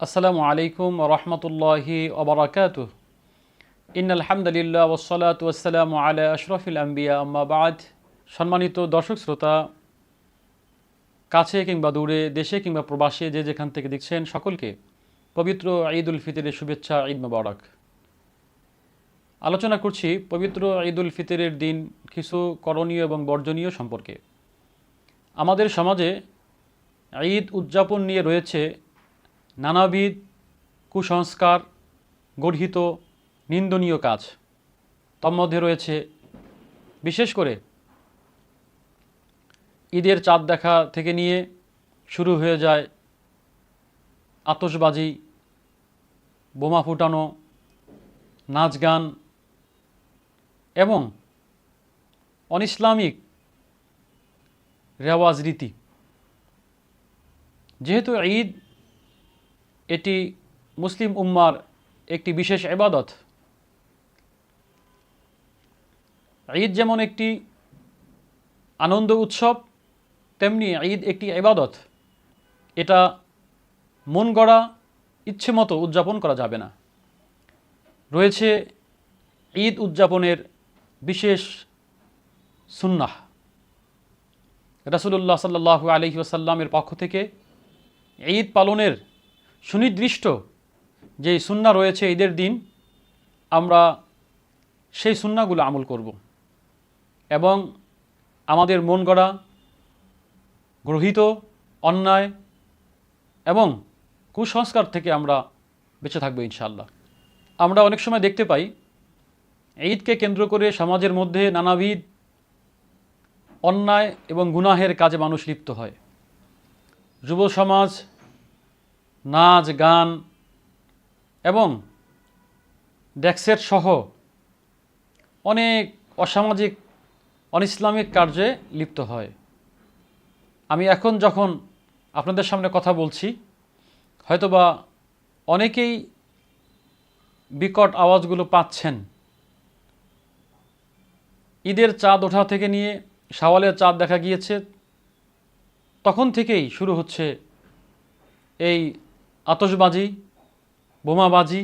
আসসালামু আলাইকুম ওয়া রাহমাতুল্লাহি ওয়া বারাকাতুহু। ইন্নাল হামদুলিল্লাহ ওয়াস সালাতু ওয়াস সালামু আলা আশরাফিল আম্বিয়া আম্মা বা'দ। সম্মানিত দর্শক শ্রোতা, কাছে কিংবা দূরে, দেশে কিংবা প্রবাসে যে যেখান থেকে দেখছেন সকলকে পবিত্র ঈদ উল ফিতরের শুভেচ্ছা, ঈদ মোবারক। আলোচনা করছি পবিত্র ঈদ উল ফিতরের দিন কিছু করণীয় এবং বর্জনীয় সম্পর্কে। আমাদের সমাজে ঈদ উদযাপন নিয়ে রয়েছে নানাবিধ কুসংস্কার, গর্হিত নিন্দনীয় কাজ। তন্মধ্যে রয়েছে বিশেষ করে ঈদের চাঁদ দেখা থেকে নিয়ে শুরু হয়ে যায় আতশবাজি, বোমা ফুটানো, নাচ গান এবং অনইসলামিক রেওয়াজ রীতি। যেহেতু ঈদ এটি মুসলিম উম্মার একটি বিশেষ ইবাদত, ঈদ যেমন একটি আনন্দ উৎসব, তেমনি ঈদ একটি ইবাদত। এটা মন গড়া ইচ্ছে মতো উদযাপন করা যাবে না। রয়েছে ঈদ উদযাপনের বিশেষ সুন্নাহ। রাসূলুল্লাহ সাল্লাল্লাহু আলাইহি ওয়াসাল্লামের পক্ষ থেকে ঈদ পালনের সুনির্দিষ্ট যেই সুন্নাহ রয়েছে ঈদের দিন, আমরা সেই সুন্নাহগুলো আমল করব এবং আমাদের মন গড়া, গ্রহিত অন্যায় এবং কুসংস্কার থেকে আমরা বেঁচে থাকবো ইনশাআল্লাহ। আমরা অনেক সময় দেখতে পাই ঈদকে কেন্দ্র করে সমাজের মধ্যে নানাবিধ অন্যায় এবং গুনাহের কাজে মানুষ লিপ্ত হয়। যুব সমাজ নাচ গান এবং ড্যাক্সেট সহ অনেক অসামাজিক অনইসলামিক কার্যে লিপ্ত হয়। আমি এখন যখন আপনাদের সামনে কথা বলছি, হয়তোবা অনেকেই বিকট আওয়াজগুলো পাচ্ছেন। ঈদের চাঁদ ওঠা থেকে নিয়ে শাওয়ালের চাঁদ দেখা গিয়েছে, তখন থেকেই শুরু হচ্ছে এই আতশবাজি, বোমাবাজি,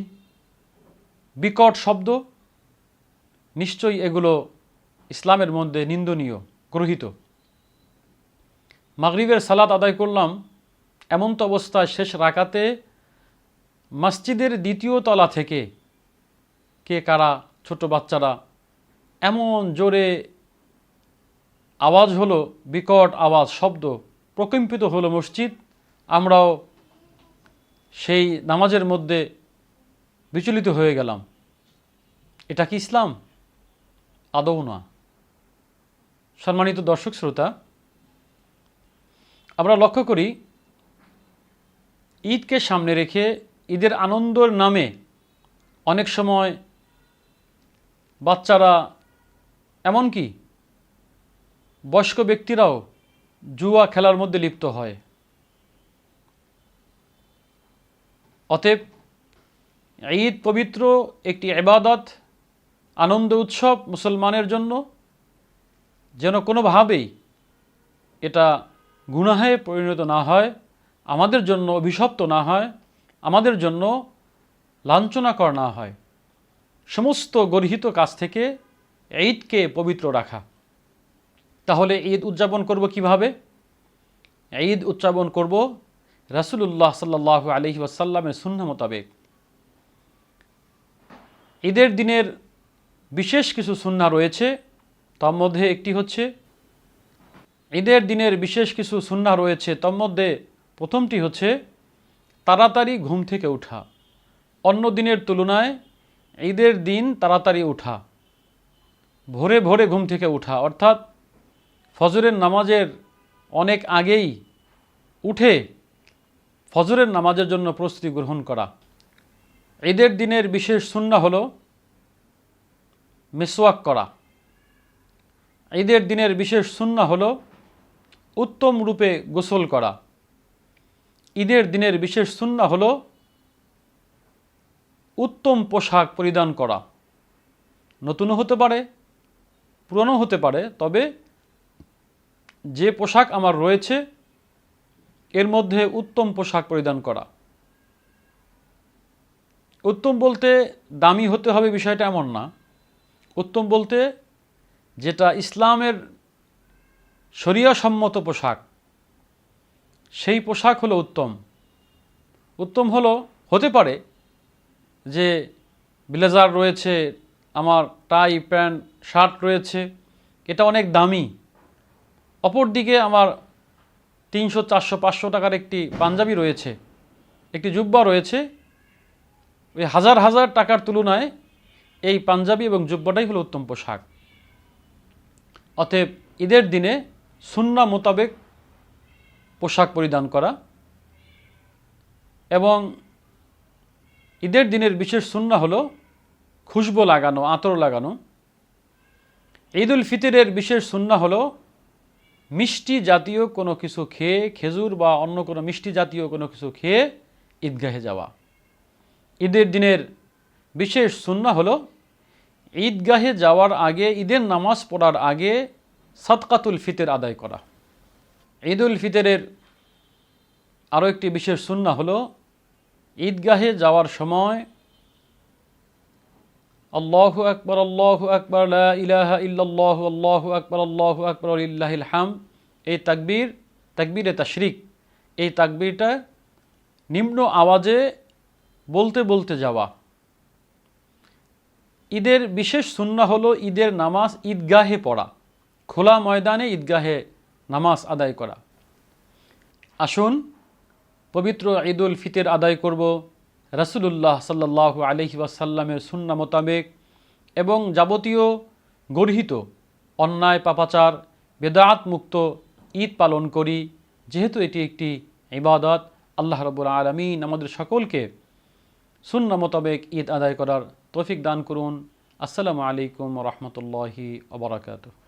বিকট শব্দ। নিশ্চয়ই এগুলো ইসলামের মধ্যে নিন্দনীয়, গর্হিত। মাগরিবের সালাত আদায় করলাম, এমন তো অবস্থায় শেষ রাকাতে মসজিদের দ্বিতীয় তলা থেকে কে কারা ছোট বাচ্চারা এমন জোরে আওয়াজ হলো, বিকট আওয়াজ, শব্দ, প্রকম্পিত হলো মসজিদ। আমরাও সেই নামাজের মধ্যে বিচলিত হয়ে গেলাম। এটা কি ইসলাম? আদৌ না। সম্মানিত দর্শক শ্রোতা, আমরা লক্ষ্য করি ঈদকে সামনে রেখে ঈদের আনন্দের নামে অনেক সময় বাচ্চারা, এমনকি বয়স্ক ব্যক্তিরাও জুয়া খেলার মধ্যে লিপ্ত হয়। অতএব ঈদ পবিত্র একটি ইবাদত, আনন্দ উৎসব মুসলমানের জন্য, যেন কোনোভাবেই এটা গুনাহে পরিণত না হয়, আমাদের জন্য অভিশপ্ত না হয়, আমাদের জন্য লাঞ্ছনাকর না হয়। সমস্ত গর্হিত কাজ থেকে ঈদকে পবিত্র রাখা। তাহলে ঈদ উদযাপন করব কিভাবে? ঈদ উদযাপন করব রাসূলুল্লাহ সাল্লাল্লাহু আলাইহি ওয়াসাল্লামের সুন্নাহ মোতাবেক। ঈদের দিনের বিশেষ কিছু সুন্নাহ রয়েছে, তার মধ্যে একটি হচ্ছে ঈদের দিনের বিশেষ কিছু সুন্নাহ রয়েছে, তার মধ্যে প্রথমটি হচ্ছে তাড়াতাড়ি ঘুম থেকে ওঠা। অন্য দিনের তুলনায় ঈদের দিন তাড়াতাড়ি ওঠা, ভোরে ভোরে ঘুম থেকে ওঠা, অর্থাৎ ফজরের নামাজের অনেক আগেই উঠে ফজরের নামাজের জন্য প্রস্তুতি গ্রহণ করা। ঈদের দিনের বিশেষ সুন্নাহ হলো মিসওয়াক করা। ঈদের দিনের বিশেষ সুন্নাহ হলো উত্তম রূপে গোসল করা। ঈদের দিনের বিশেষ সুন্নাহ হলো উত্তম পোশাক পরিধান করা। নতুনও হতে পারে, পুরনো হতে পারে, তবে যে পোশাক আমার রয়েছে এর মধ্যে উত্তম পোশাক পরিধান করা। উত্তম বলতে দামি হতে হবে বিষয়টা এমন না। উত্তম বলতে যেটা ইসলামের শরিয়াসম্মত পোশাক, সেই পোশাক হলো উত্তম। উত্তম হতে পারে যে ব্লেজার রয়েছে, আমার টাই প্যান্ট শার্ট রয়েছে, এটা অনেক দামি। অপরদিকে আমার 300, 400, 500 টাকার একটি পাঞ্জাবি রয়েছে, একটি জুব্বা রয়েছে, ওই হাজার হাজার টাকার তুলনায় এই পাঞ্জাবি এবং জুব্বাটাই হলো উত্তম পোশাক। অতএব ঈদের দিনে সুন্নাহ মোতাবেক পোশাক পরিধান করা এবং ঈদের দিনের বিশেষ সুন্নাহ হলো খুশবু লাগানো, আতর লাগানো। ঈদ উল ফিতরের বিশেষ সুন্নাহ হলো মিষ্টি জাতীয় কোনো কিছু খেয়ে, খেজুর বা অন্য কোনো মিষ্টি জাতীয় কোনো কিছু খেয়ে ঈদগাহে যাওয়া। ঈদের দিনের বিশেষ সুন্নাহ হলো ঈদগাহে যাওয়ার আগে, ঈদের নামাজ পড়ার আগে সাদকাতুল ফিতর আদায় করা। ঈদ উল ফিতরের আরও একটি বিশেষ সুন্নাহ হলো ঈদগাহে যাওয়ার সময় আল্লাহু আকবার, আল্লাহু আকবার, লা ইলাহা ইল্লাল্লাহু, আল্লাহু আকবার, আল্লাহু আকবার, লিল্লাহিল হামদ, এই তাকবীরে তাশরিক, এই তাকবীরটা নিম্ন আওয়াজে বলতে বলতে যাওয়া। ঈদের বিশেষ সুন্নাহ হলো ঈদের নামাজ ঈদগাহে পড়া, খোলা ময়দানে ঈদগাহে নামাজ আদায় করা। আসুন পবিত্র ঈদ উল ফিতর আদায় করব রাসূলুল্লাহ সাল্লাল্লাহু আলাইহি ওয়াসাল্লামের সুন্নাহ মোতাবেক এবং যাবতীয় গর্হিত অন্যায় পাপাচার বেদাত মুক্ত ঈদ পালন করি। যেহেতু এটি একটি ইবাদত, আল্লাহ রাব্বুল আলামিন আমাদের সকলকে সুন্নাহ মোতাবেক ঈদ আদায় করার তৌফিক দান করুন। আসসালামু আলাইকুম ওয়া রাহমাতুল্লাহি ওয়া বারাকাতুহু।